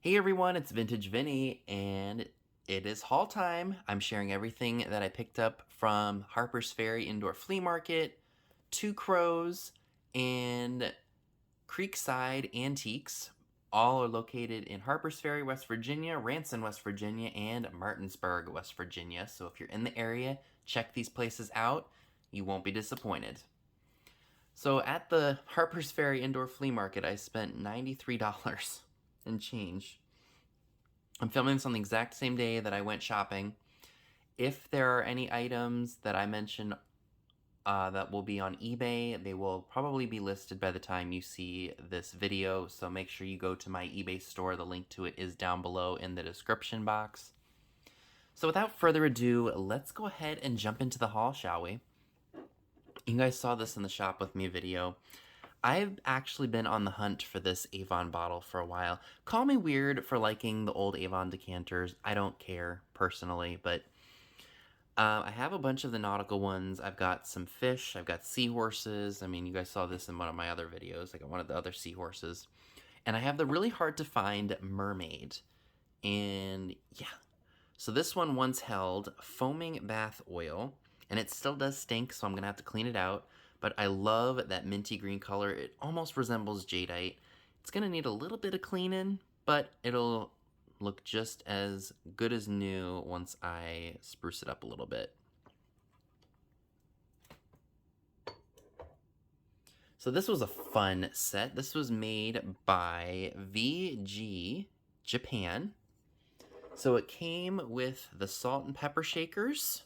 Hey everyone, it's Vintage Vinny, and it is haul time. I'm sharing everything that I picked up from Harpers Ferry Indoor Flea Market, Two Crows, and Creekside Antiques. All are located in Harpers Ferry, West Virginia, Ranson, West Virginia, and Martinsburg, West Virginia. So if you're in the area, check these places out. You won't be disappointed. So at the Harpers Ferry Indoor Flea Market, I spent $93 and change. I'm filming this on the exact same day that I went shopping. If there are any items that I mention that will be on eBay, they will probably be listed by the time you see this video, so make sure you go to my eBay store. The link to it is down below in the description box. So without further ado, let's go ahead and jump into the haul, shall we? You guys saw this in the shop with me video. I've actually been on the hunt for this Avon bottle for a while. Call me weird for liking the old Avon decanters. I don't care, personally, but I have a bunch of the nautical ones. I've got some fish. I've got seahorses. I mean, you guys saw this in one of my other videos. I got one of the other seahorses. And I have the really hard to find mermaid. And yeah. So this one once held foaming bath oil. And it still does stink, so I'm going to have to clean it out. But I love that minty green color. It almost resembles jadeite. It's going to need a little bit of cleaning, but it'll look just as good as new once I spruce it up a little bit. So this was a fun set. This was made by VG Japan. So it came with the salt and pepper shakers.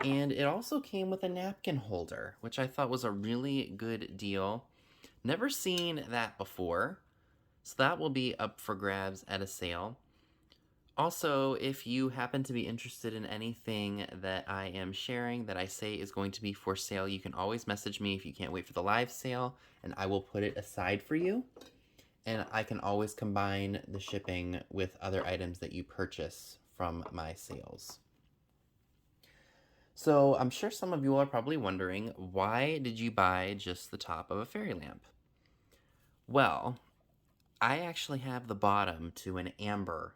And it also came with a napkin holder, which I thought was a really good deal. Never seen that before, so that will be up for grabs at a sale. Also, if you happen to be interested in anything that I am sharing that I say is going to be for sale, you can always message me if you can't wait for the live sale, and I will put it aside for you. And I can always combine the shipping with other items that you purchase from my sales. So I'm sure some of you are probably wondering, why did you buy just the top of a fairy lamp? Well, I actually have the bottom to an amber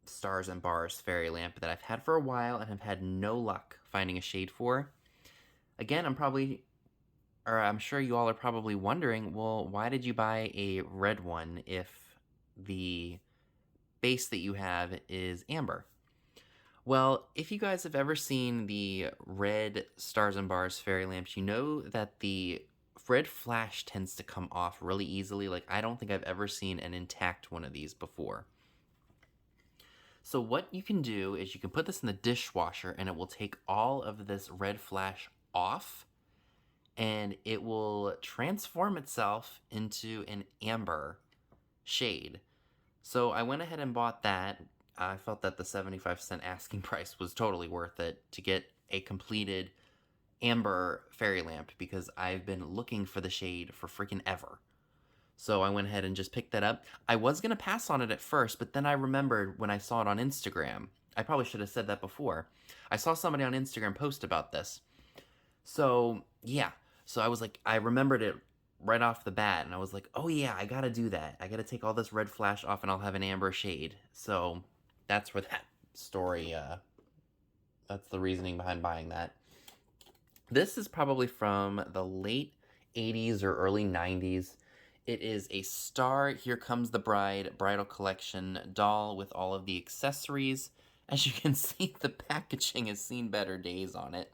stars and bars fairy lamp that I've had for a while and have had no luck finding a shade for. Again, I'm sure you all are probably wondering, well, why did you buy a red one if the base that you have is amber? Well, if you guys have ever seen the red stars and bars fairy lamps, you know that the red flash tends to come off really easily. Like, I don't think I've ever seen an intact one of these before. So what you can do is you can put this in the dishwasher and it will take all of this red flash off and it will transform itself into an amber shade. So I went ahead and bought that. I felt that the 75-cent asking price was totally worth it to get a completed amber fairy lamp because I've been looking for the shade for freaking ever. So I went ahead and just picked that up. I was going to pass on it at first, but then I remembered when I saw it on Instagram. I probably should have said that before. I saw somebody on Instagram post about this. So, yeah. So I was like, I remembered it right off the bat, and I was like, oh yeah, I gotta do that. I gotta take all this red flash off and I'll have an amber shade. So that's where that story, that's the reasoning behind buying that. This is probably from the late 80s or early 90s. It is a Star Here Comes the Bride bridal collection doll with all of the accessories. As you can see, the packaging has seen better days on it.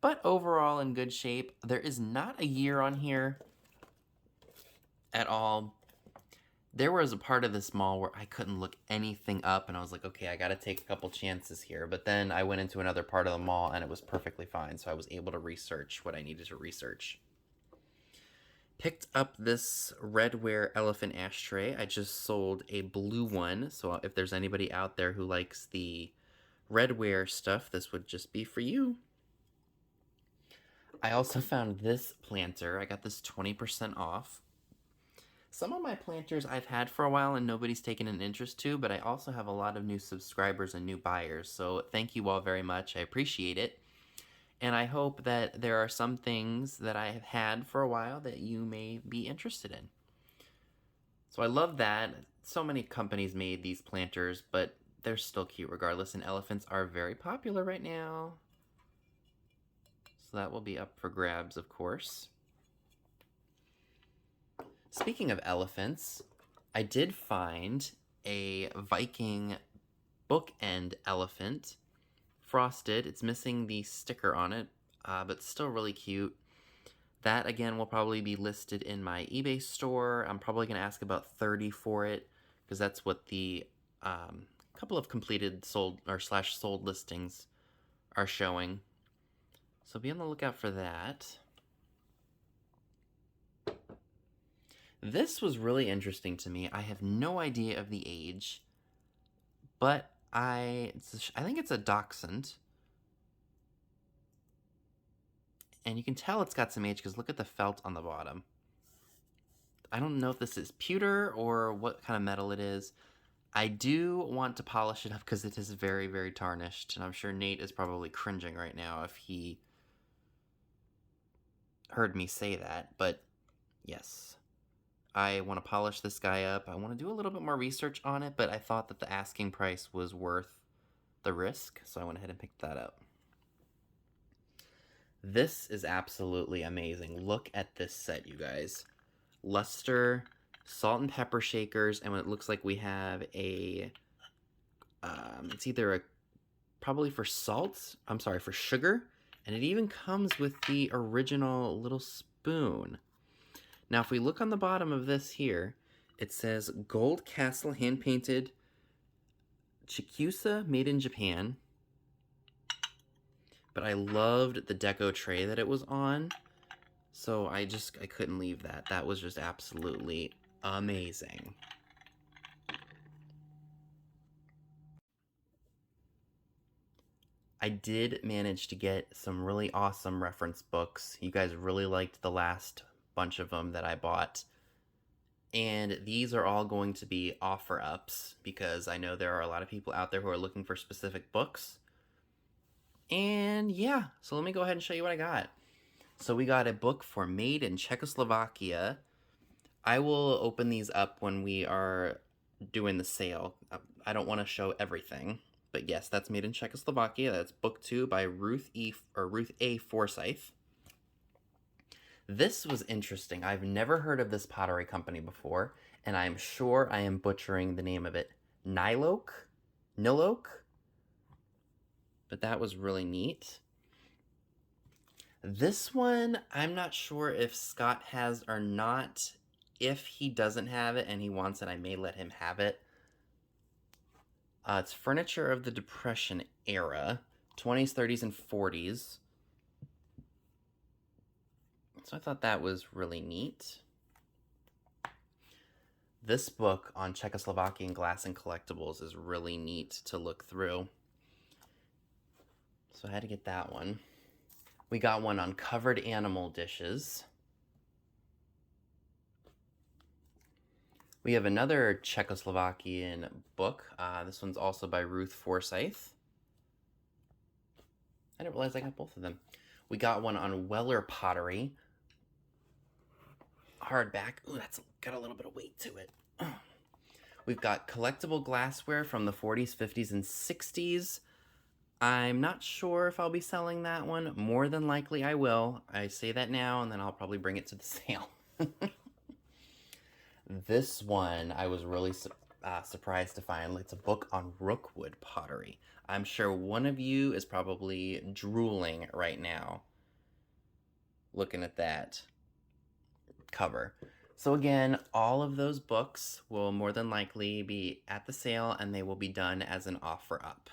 But overall in good shape. There is not a year on here at all. There was a part of this mall where I couldn't look anything up, and I was like, okay, I gotta take a couple chances here. But then I went into another part of the mall, and it was perfectly fine, so I was able to research what I needed to research. Picked up this redware elephant ashtray. I just sold a blue one, so if there's anybody out there who likes the redware stuff, this would just be for you. I also found this planter. I got this 20% off. Some of my planters I've had for a while and nobody's taken an interest to, but I also have a lot of new subscribers and new buyers, so thank you all very much. I appreciate it. And I hope that there are some things that I have had for a while that you may be interested in. So I love that. So many companies made these planters, but they're still cute regardless, and elephants are very popular right now. So that will be up for grabs, of course. Speaking of elephants, I did find a Viking bookend elephant, frosted. It's missing the sticker on it, but still really cute. That, again, will probably be listed in my eBay store. I'm probably going to ask about 30 for it, because that's what the couple of completed sold or slash sold listings are showing. So be on the lookout for that. This was really interesting to me. I have no idea of the age, but I think it's a dachshund. And you can tell it's got some age because look at the felt on the bottom. I don't know if this is pewter or what kind of metal it is. I do want to polish it up because it is very, very tarnished. And I'm sure Nate is probably cringing right now if he heard me say that. But yes, I want to polish this guy up. I want to do a little bit more research on it, but I thought that the asking price was worth the risk. So I went ahead and picked that up. This is absolutely amazing. Look at this set, you guys. Luster, salt and pepper shakers, and it looks like we have a, it's either probably for salt, for sugar, and it even comes with the original little spoon. Now, if we look on the bottom of this here, it says Gold Castle hand-painted Chikusa made in Japan. But I loved the deco tray that it was on. So I couldn't leave that. That was just absolutely amazing. I did manage to get some really awesome reference books. You guys really liked the last bunch of them that I bought. And these are all going to be offer ups because I know there are a lot of people out there who are looking for specific books. And yeah, so let me go ahead and show you what I got. So we got a book for Made in Czechoslovakia. I will open these up when we are doing the sale. I don't want to show everything, but yes, that's Made in Czechoslovakia. That's book 2 by Ruth A. Forsyth. This was interesting. I've never heard of this pottery company before, and I'm sure I am butchering the name of it. Nilok? But that was really neat. This one, I'm not sure if Scott has or not. If he doesn't have it and he wants it, I may let him have it. It's furniture of the Depression era, 20s, 30s, and 40s. So I thought that was really neat. This book on Czechoslovakian glass and collectibles is really neat to look through. So I had to get that one. We got one on covered animal dishes. We have another Czechoslovakian book. This one's also by Ruth Forsyth. I didn't realize I got both of them. We got one on Weller pottery. Hardback. Ooh, that's got a little bit of weight to it. We've got collectible glassware from the 40s, 50s, and 60s. I'm not sure if I'll be selling that one. More than likely I will. I say that now, and then I'll probably bring it to the sale. This one I was really surprised to find. It's a book on Rookwood pottery. I'm sure one of you is probably drooling right now looking at that cover. So again, all of those books will more than likely be at the sale, and they will be done as an offer up.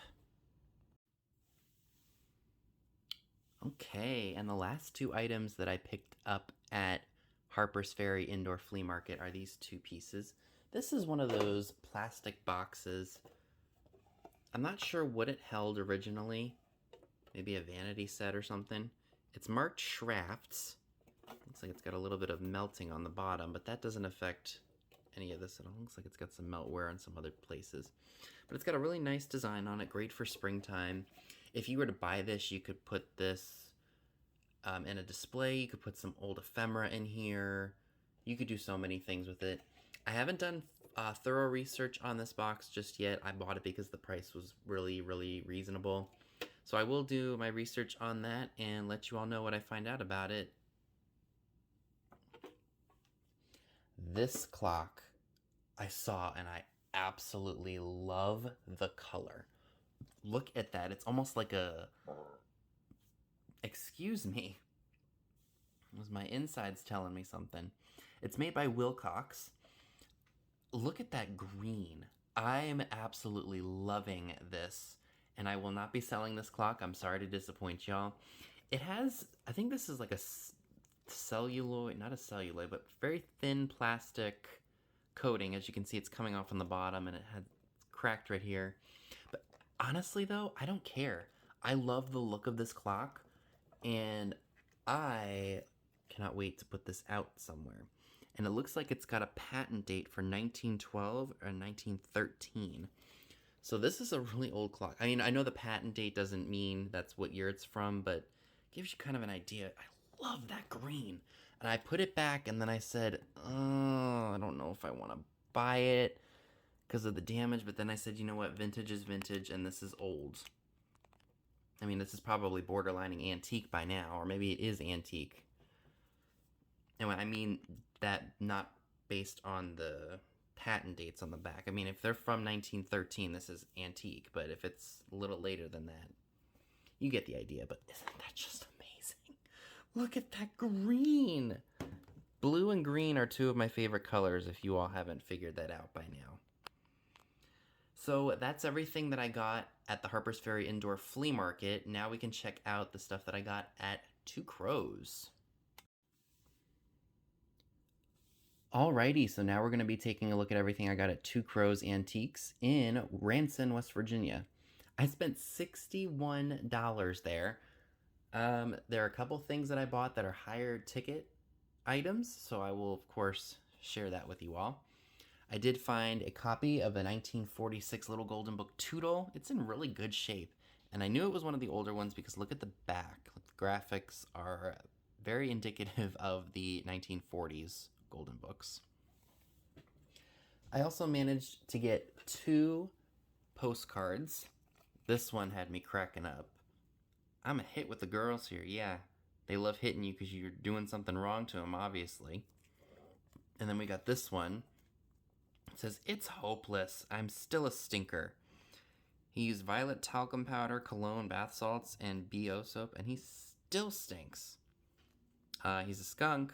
Okay, and the last 2 items that I picked up at Harpers Ferry Indoor Flea Market are these 2 pieces. This is one of those plastic boxes. I'm not sure what it held originally. Maybe a vanity set or something. It's marked Schrafts. Looks like it's got a little bit of melting on the bottom, but that doesn't affect any of this at all. Looks like it's got some melt wear in some other places. But it's got a really nice design on it, great for springtime. If you were to buy this, you could put this in a display. You could put some old ephemera in here. You could do so many things with it. I haven't done thorough research on this box just yet. I bought it because the price was really, really reasonable. So I will do my research on that and let you all know what I find out about it. This clock I saw and I absolutely love the color. Look at that. It's almost like a... Excuse me. Was my insides telling me something? It's made by Wilcox. Look at that green. I am absolutely loving this, and I will not be selling this clock. I'm sorry to disappoint y'all. It has, I think this is like a celluloid, not a celluloid, but very thin plastic coating. As you can see, it's coming off on the bottom, and it had cracked right here. But honestly, though, I don't care. I love the look of this clock, and I cannot wait to put this out somewhere. And it looks like it's got a patent date for 1912 or 1913. So this is a really old clock. I mean, I know the patent date doesn't mean that's what year it's from, but it gives you kind of an idea. I love that green. And I put it back, and then I said, oh, I don't know if I want to buy it because of the damage. But then I said, you know what? Vintage is vintage, and this is old. I mean, this is probably borderlining antique by now, or maybe it is antique. And I mean that not based on the patent dates on the back. I mean, if they're from 1913, this is antique. But if it's a little later than that, you get the idea. But isn't that just amazing? Look at that green. Blue and green are two of my favorite colors, if you all haven't figured that out by now. So that's everything that I got at the Harpers Ferry Indoor Flea Market. Now we can check out the stuff that I got at Two Crows. Alrighty, so now we're going to be taking a look at everything I got at Two Crows Antiques in Ranson, West Virginia. I spent $61 there. There are a couple things that I bought that are higher ticket items, so I will, of course, share that with you all. I did find a copy of the 1946 Little Golden Book Toodle. It's in really good shape, and I knew it was one of the older ones because look at the back. The graphics are very indicative of the 1940s Golden Books. I also managed to get 2 postcards. This one had me cracking up. I'm a hit with the girls here, yeah. They love hitting you because you're doing something wrong to them, obviously. And then we got this one. It says, "It's hopeless. I'm still a stinker." He used violet talcum powder, cologne, bath salts, and BO soap, and he still stinks. He's a skunk.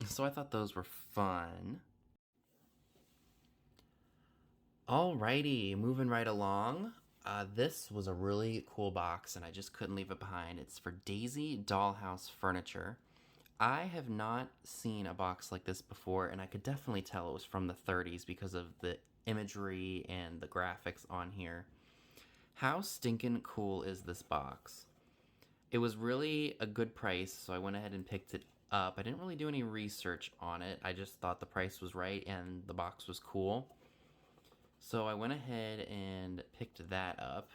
So I thought those were fun. Alrighty, moving right along. This was a really cool box, and I just couldn't leave it behind. It's for Daisy Dollhouse Furniture. I have not seen a box like this before, and I could definitely tell it was from the 30s because of the imagery and the graphics on here. How stinking cool is this box? It was really a good price, so I went ahead and picked it up. I didn't really do any research on it. I just thought the price was right and the box was cool. So I went ahead and picked that up.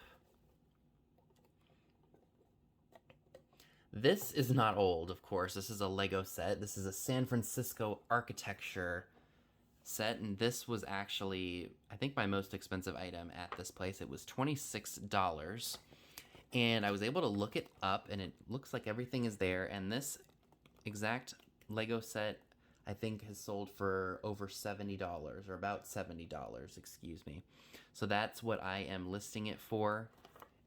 This is not old, of course. This is a Lego set. This is a San Francisco architecture set, and this was actually, I think, my most expensive item at this place. It was $26. And I was able to look it up, and it looks like everything is there. And this exact Lego set, I think, has sold for over $70, or about $70, excuse me. So that's what I am listing it for,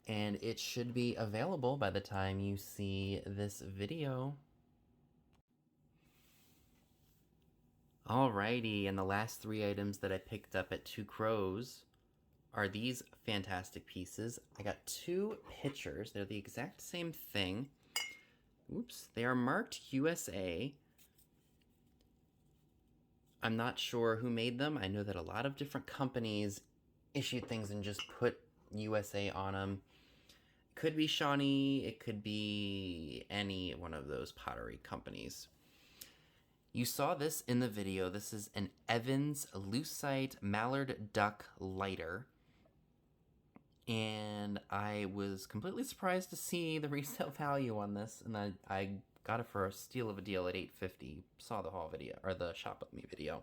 and it should be available by the time you see this video. Alrighty, and the last 3 items that I picked up at Two Crows are these fantastic pieces. I got 2 pictures. They're the exact same thing. Oops, they are marked USA. I'm not sure who made them. I know that a lot of different companies issue things and just put USA on them. It could be Shawnee, it could be any one of those pottery companies. You saw this in the video. This is an Evans Lucite Mallard Duck Lighter. And I was completely surprised to see the resale value on this, and I got it for a steal of a deal at $8.50. Saw the haul video, or the shop with me video.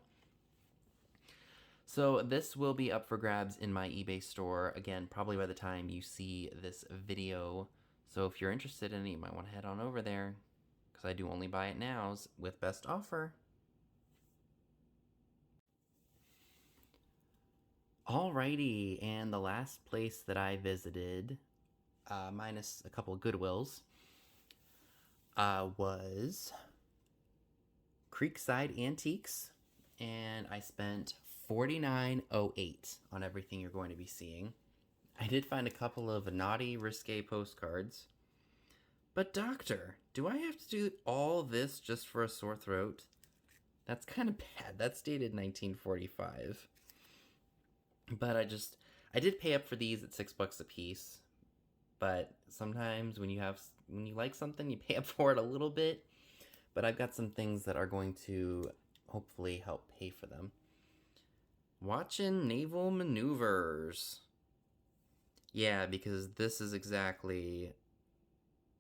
So this will be up for grabs in my eBay store, again, probably by the time you see this video. So if you're interested in it, you might want to head on over there, because I do only buy it nows with best offer. Alrighty, and the last place that I visited, minus a couple of Goodwills, was Creekside Antiques, and I spent $49.08 on everything you're going to be seeing. I did find a couple of naughty, risque postcards. But doctor, do I have to do all this just for a sore throat? That's kind of bad. That's dated 1945. But I did pay up for these at $6 a piece. But sometimes when you like something, you pay up for it a little bit. But I've got some things that are going to hopefully help pay for them. Watching naval maneuvers. Yeah, because this is exactly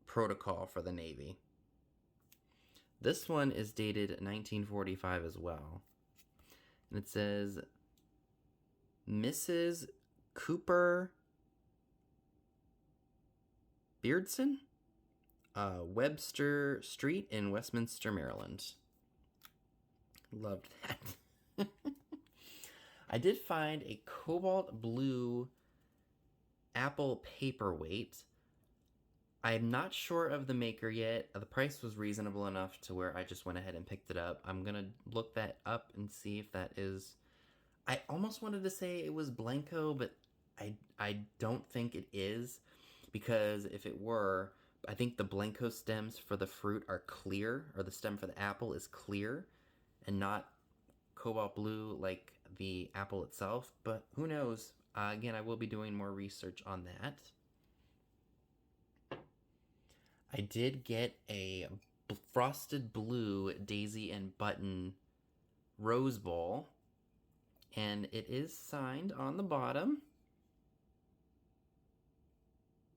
protocol for the Navy. This one is dated 1945 as well. And it says, Mrs. Cooper Beardson, Webster Street in Westminster, Maryland. Loved that. I did find a cobalt blue apple paperweight. I'm not sure of the maker yet. The price was reasonable enough to where I just went ahead and picked it up. I'm gonna look that up and see if that is... I almost wanted to say it was Blanco, but I don't think it is, because if it were, I think the Blanco stems for the fruit are clear, or the stem for the apple is clear, and not cobalt blue like the apple itself, but who knows? Again, I will be doing more research on that. I did get a frosted blue daisy and button rose bowl, and it is signed on the bottom.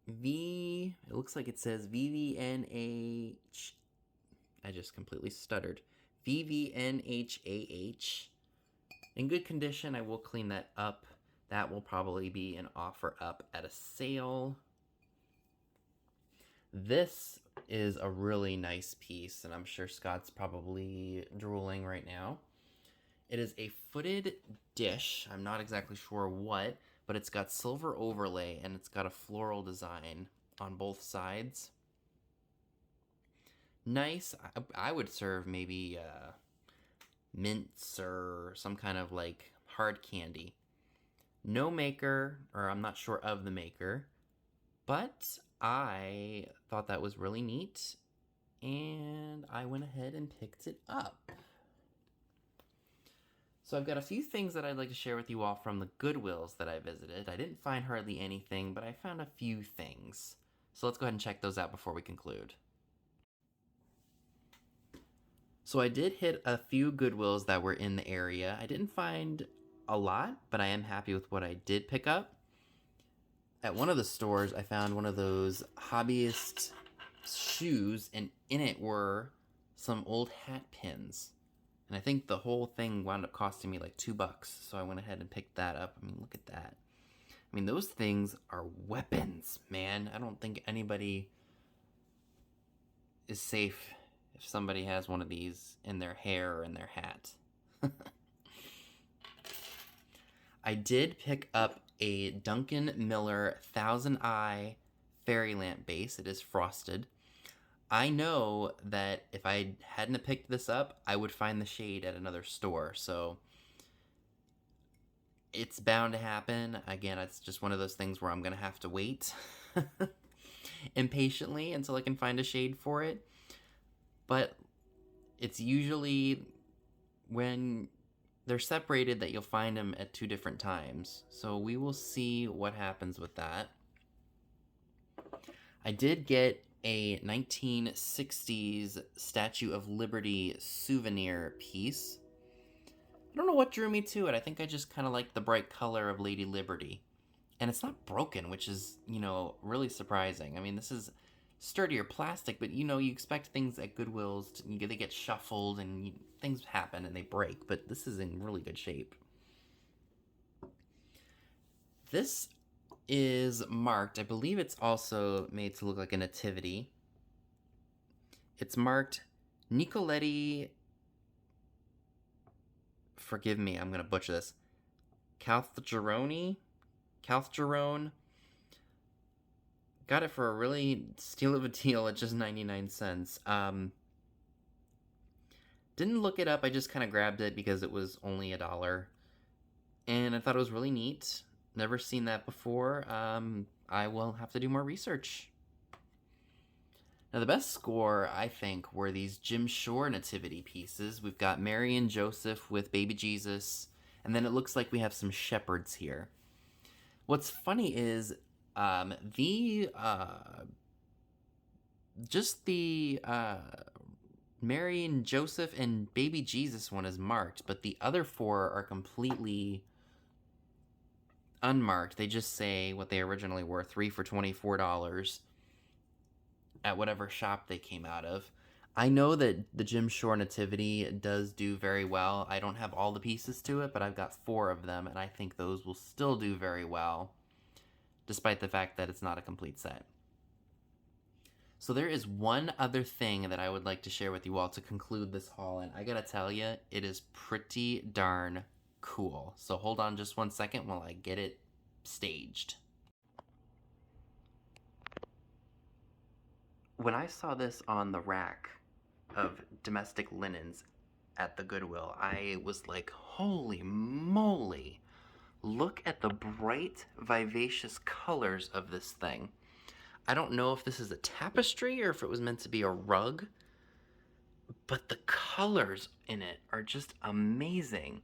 It looks like it says VVNH. I just completely stuttered. VVNHAH. In good condition. I will clean that up. That will probably be an offer up at a sale. This is a really nice piece, and I'm sure Scott's probably drooling right now. It is a footed dish. I'm not exactly sure what, but it's got silver overlay, and it's got a floral design on both sides. Nice. I would serve maybe mints or some kind of like hard candy. No maker, or I'm not sure of the maker, but I thought that was really neat, and I went ahead and picked it up. So I've got a few things that I'd like to share with you all from the Goodwills that I visited. I didn't find hardly anything, but I found a few things. So let's go ahead and check those out before we conclude. So I did hit a few Goodwills that were in the area. I didn't find a lot, but I am happy with what I did pick up. At one of the stores, I found one of those hobbyist shoes, and in it were some old hat pins. And I think the whole thing wound up costing me like $2, so I went ahead and picked that up. I mean, look at that. I mean, those things are weapons, man. I don't think anybody is safe if somebody has one of these in their hair or in their hat. I did pick up a Duncan Miller Thousand Eye fairy lamp base. It is frosted. I know that if I hadn't have picked this up, I would find the shade at another store. So it's bound to happen. Again, it's just one of those things where I'm going to have to wait impatiently until I can find a shade for it. But it's usually when they're separated that you'll find them at 2 different times. So we will see what happens with that. I did get a 1960s Statue of Liberty souvenir piece. I don't know what drew me to it. I think I just kind of liked the bright color of Lady Liberty. And it's not broken, which is, really surprising. I mean, this is sturdier plastic, but you expect things at Goodwill's they get shuffled and things happen and they break, but this is in really good shape. This is marked, I believe it's also made to look like a nativity. It's marked Nicoletti, forgive me, I'm going to butcher this, Caltherone. Got it for a really steal of a deal at just 99 cents. Didn't look it up, I just kind of grabbed it because it was only $1. And I thought it was really neat. Never seen that before. I will have to do more research. Now, the best score, I think, were these Jim Shore nativity pieces. We've got Mary and Joseph with baby Jesus, and then it looks like we have some shepherds here. What's funny is the Mary and Joseph and baby Jesus one is marked, but the other four are completely unmarked. They just say what they originally were, 3 for $24 at whatever shop they came out of. I know that the Jim Shore Nativity does do very well. I don't have all the pieces to it, but I've got 4 of them, and I think those will still do very well, despite the fact that it's not a complete set. So there is one other thing that I would like to share with you all to conclude this haul, and I gotta tell you, it is pretty darn cool. So hold on just one second while I get it staged. When I saw this on the rack of domestic linens at the Goodwill, I was like, holy moly, look at the bright, vivacious colors of this thing. I don't know if this is a tapestry or if it was meant to be a rug, but the colors in it are just amazing.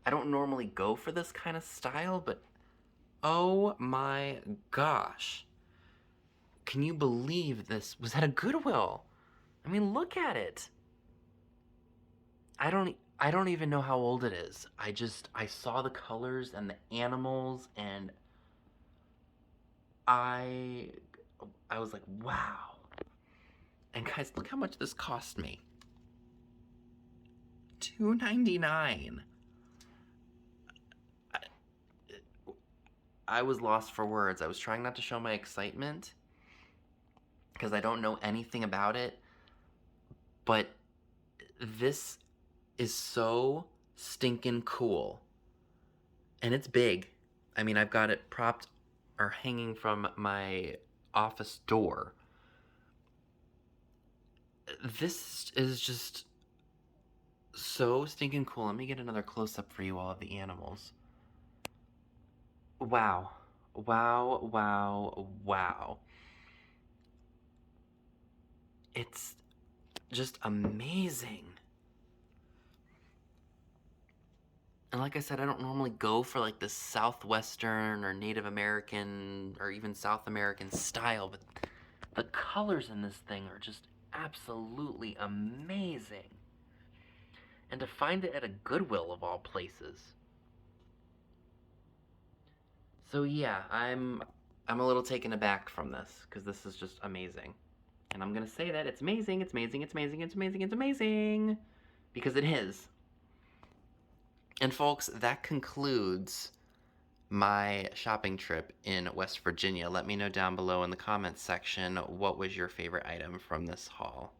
I don't normally go for this kind of style, but oh my gosh. Can you believe this was at a Goodwill? I mean, look at it. I don't even know how old it is. I saw the colors and the animals, and I was like, wow. And guys, look how much this cost me. $2.99. I was lost for words. I was trying not to show my excitement because I don't know anything about it, but this is so stinking cool. And it's big. I mean, I've got it propped or hanging from my office door. This is just so stinking cool. Let me get another close-up for you all of the animals. Wow. Wow, wow, wow. It's just amazing. And like I said, I don't normally go for like the Southwestern or Native American or even South American style, but the colors in this thing are just absolutely amazing. And to find it at a Goodwill of all places. So yeah, I'm a little taken aback from this because this is just amazing. And I'm gonna say that it's amazing, it's amazing, it's amazing, it's amazing, it's amazing, because it is. And folks, that concludes my shopping trip in West Virginia. Let me know down below in the comments section what was your favorite item from this haul.